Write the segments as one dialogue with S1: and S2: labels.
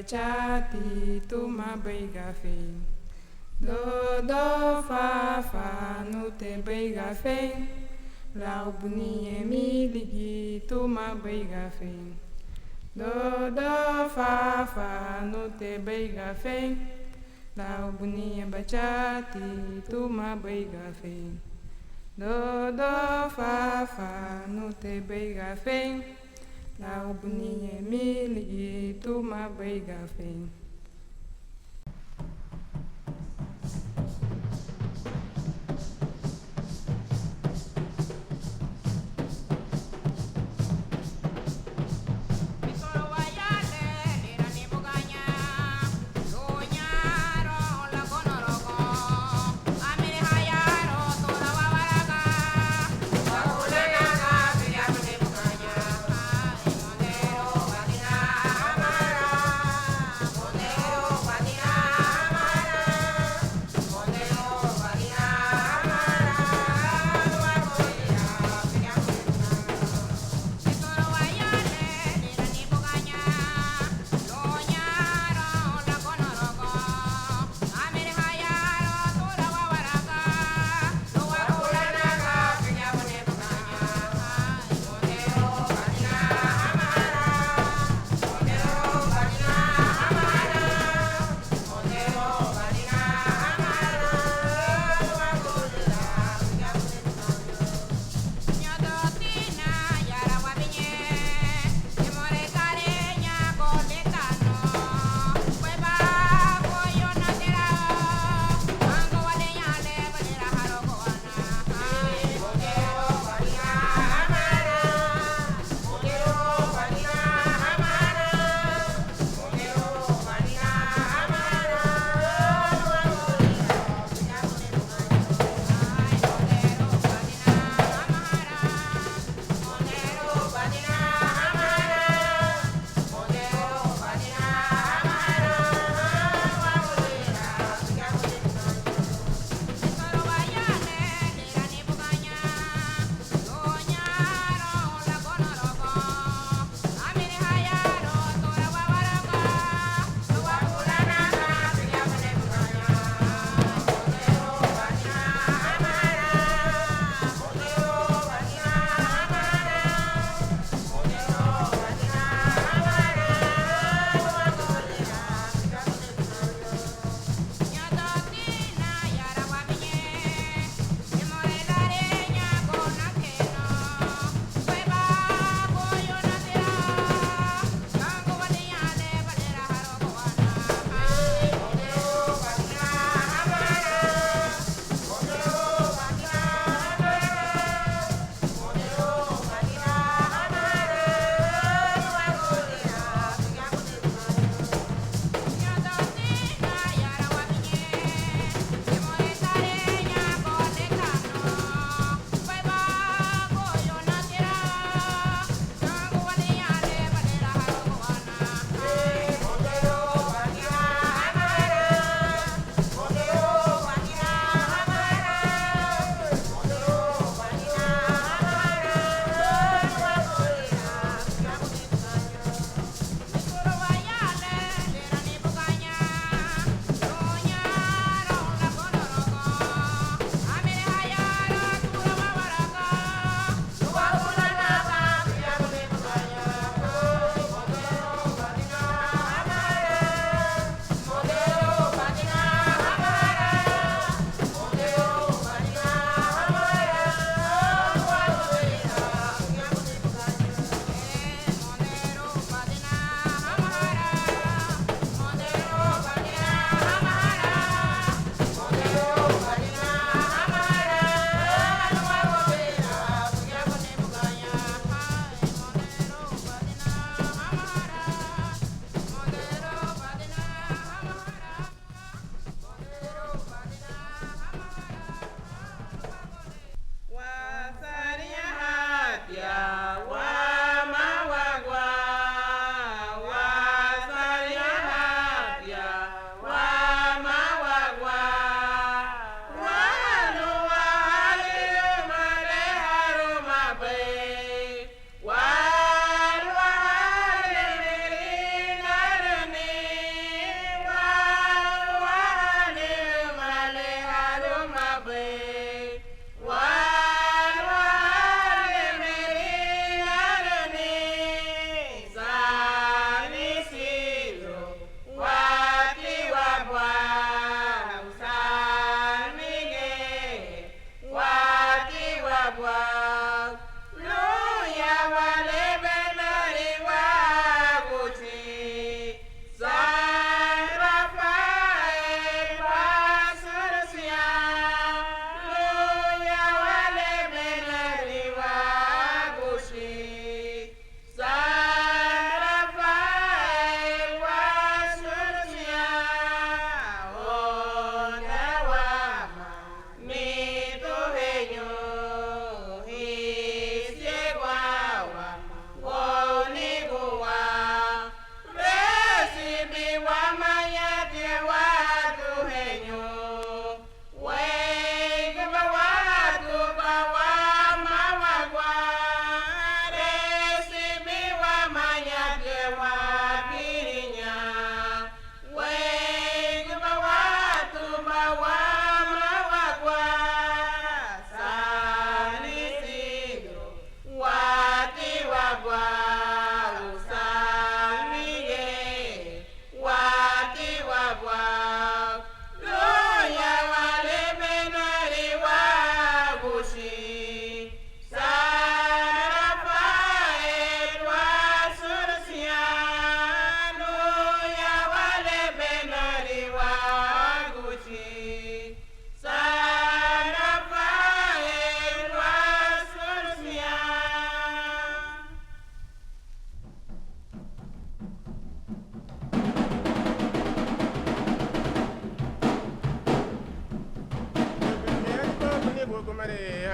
S1: bachati tuma beiga fein. Do fa no te beiga fein. La ubuni emiligi tuma beiga fein. Do fa no te beiga fein. La ubuni bachati tuma beiga fein. Do fa no te beiga fein. La ubuni emiligi tuma beiga fein.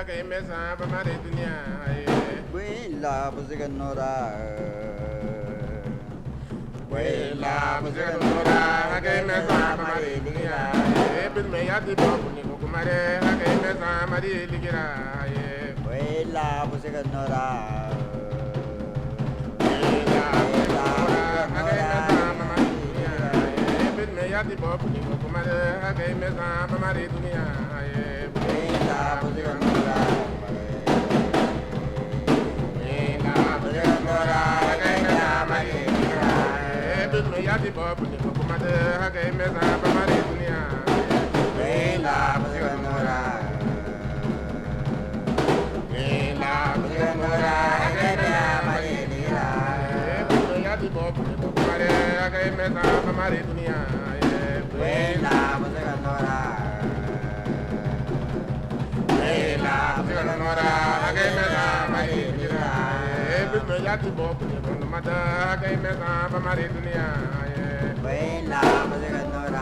S2: que me sabe mare dunia
S3: Wela musica nora
S2: Wela musica nora que me sabe mare dunia Epis me yati bobu ni kumare que me sabe mare ligira
S3: Wela musica nora
S2: Yati bobu ni kumare que me sabe mare dunia
S3: Wela musica nora
S2: Yati bobu ni kumare que me sabe mare dunia
S3: Wela musica nora Wela musica nora que me amare dunia
S2: Yati bobu ni kumare que me sabe mare dunia
S3: Wela musica nora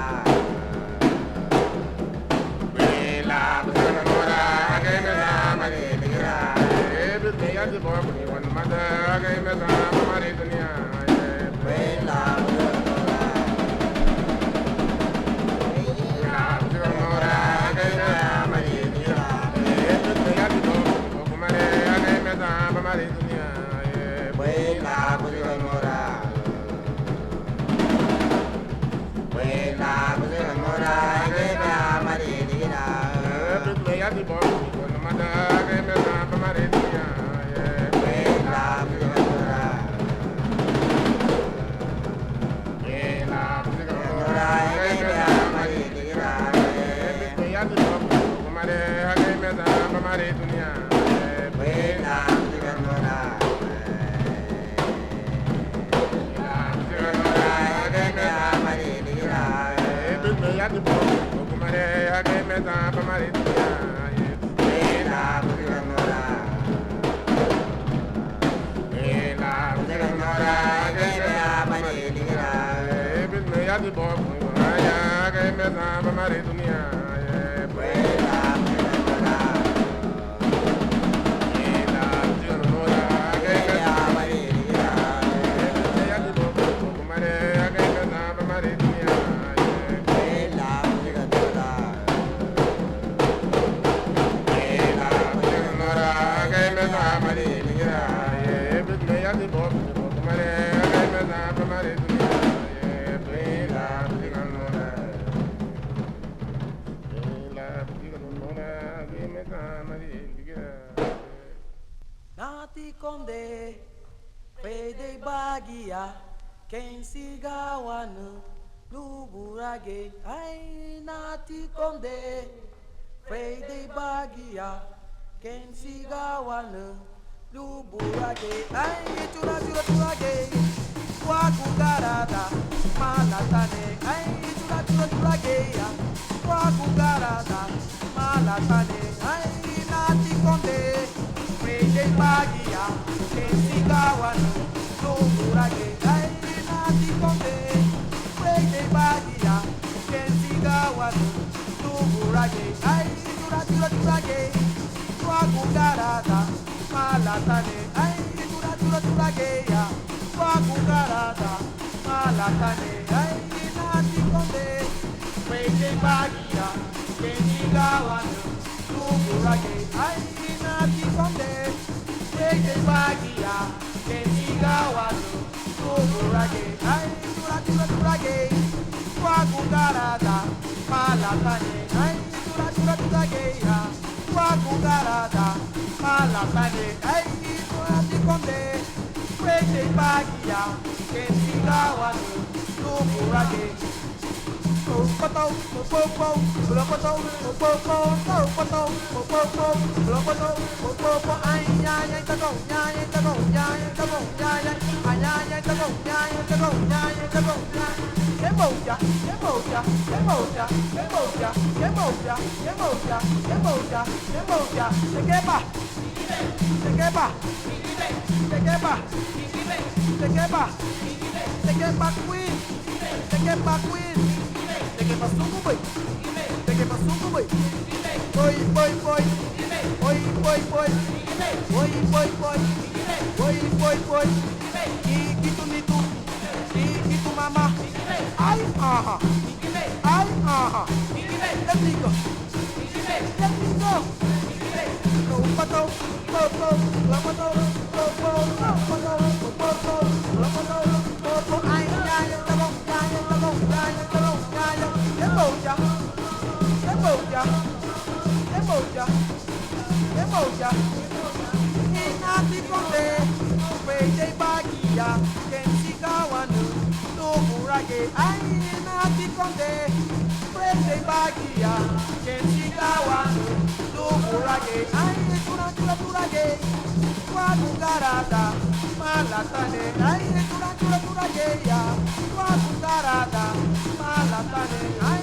S3: Wela musica nora que me amare dunia
S2: Yati bobu ni kumare que me sabe mare dunia
S3: Wela musica nora
S2: Wela musica nora que me sabe mare dunia Yati bobu ni kumare que me sabe mare dunia
S3: Wela musica nora
S4: Nati konde pede bagia quem siga wanu luburage ai nati konde pede bagia quem siga wanu luburage ai turage wagu garada malatane ai turage ya wagu garada malatane ai nati konde pede bagia quem siga wanu luburage ai nati konde pede bagia quem siga wanu luburage ai turage wagu garada malatane ai turage ya wagu garada malatane ai nati konde pede bagia quem siga wanu luburage ai nati konde pede bagia quem siga wanu luburage ai turage wagu garada malatane ai turage ya wagu garada malatane ai nati konde pede bagia quem siga wanu luburage Boy, boy, boy, boy, Mama, ay, let me go. Let me go. Malatane,